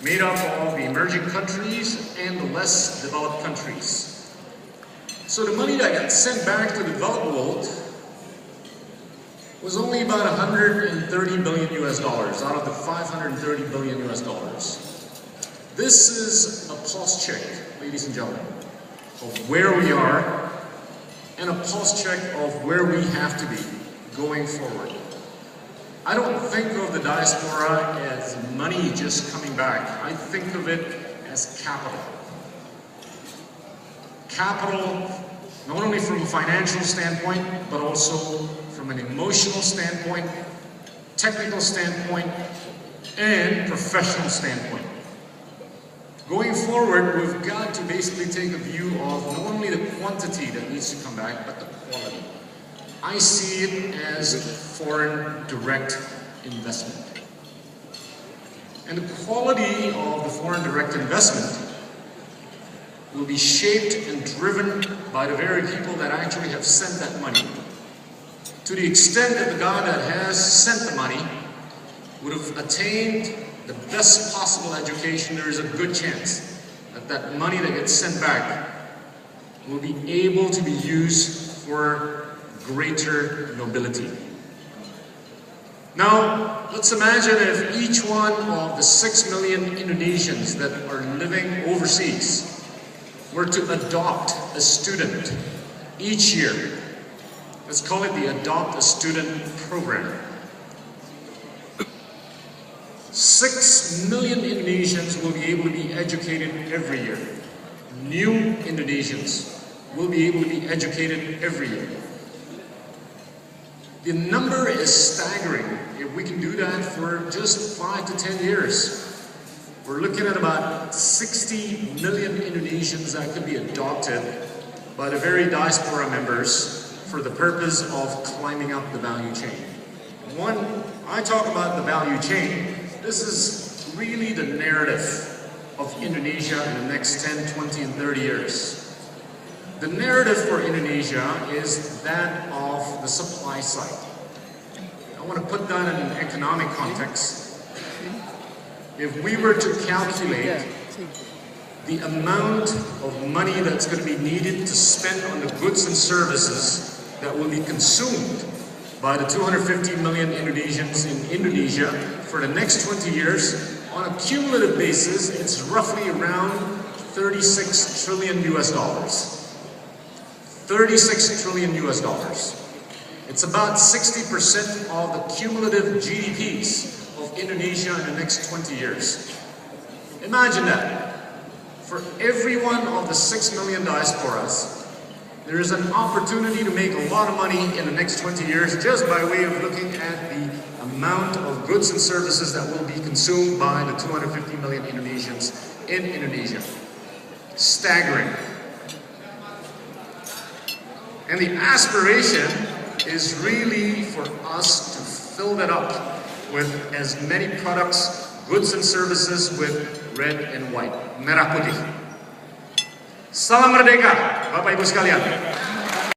made up of the emerging countries and the less developed countries. So the money that got sent back to the developed world was only about 130 billion US dollars out of the 530 billion US dollars. This is a pulse check, ladies and gentlemen, of where we are and a pulse check of where we have to be going forward. I don't think of the diaspora as money just coming back. I think of it as capital. Capital, not only from a financial standpoint, but also from an emotional standpoint, technical standpoint, and professional standpoint. Going forward, we've got to basically take a view of not only the quantity that needs to come back, but the quality. I see it as foreign direct investment. And the quality of the foreign direct investment will be shaped and driven by the very people that actually have sent that money. To the extent that the guy that has sent the money would have attained the best possible education, there is a good chance that that money that gets sent back will be able to be used for greater nobility. Now, let's imagine if each one of the 6 million Indonesians that are living overseas were to adopt a student each year. Let's call it the Adopt a Student program. 6 million Indonesians will be able to be educated every year. New Indonesians will be able to be educated every year. The number is staggering. If we can do that for just 5 to 10 years, we're looking at about 60 million Indonesians that could be adopted by the very diaspora members for the purpose of climbing up the value chain. When I talk about the value chain, this is really the narrative of Indonesia in the next 10, 20, and 30 years. The narrative for Indonesia is that of the supply side. I want to put that in an economic context. If we were to calculate the amount of money that's going to be needed to spend on the goods and services that will be consumed by the 250 million Indonesians in Indonesia for the next 20 years, on a cumulative basis, it's roughly around 36 trillion US dollars. 36 trillion US dollars. It's about 60% of the cumulative GDPs of Indonesia in the next 20 years. Imagine that. For every one of the 6 million diasporas, there is an opportunity to make a lot of money in the next 20 years just by way of looking at the amount of goods and services that will be consumed by the 250 million Indonesians in Indonesia. Staggering. And the aspiration is really for us to fill that up with as many products, goods and services with red and white, merah putih. Salam Merdeka, Bapak Ibu sekalian.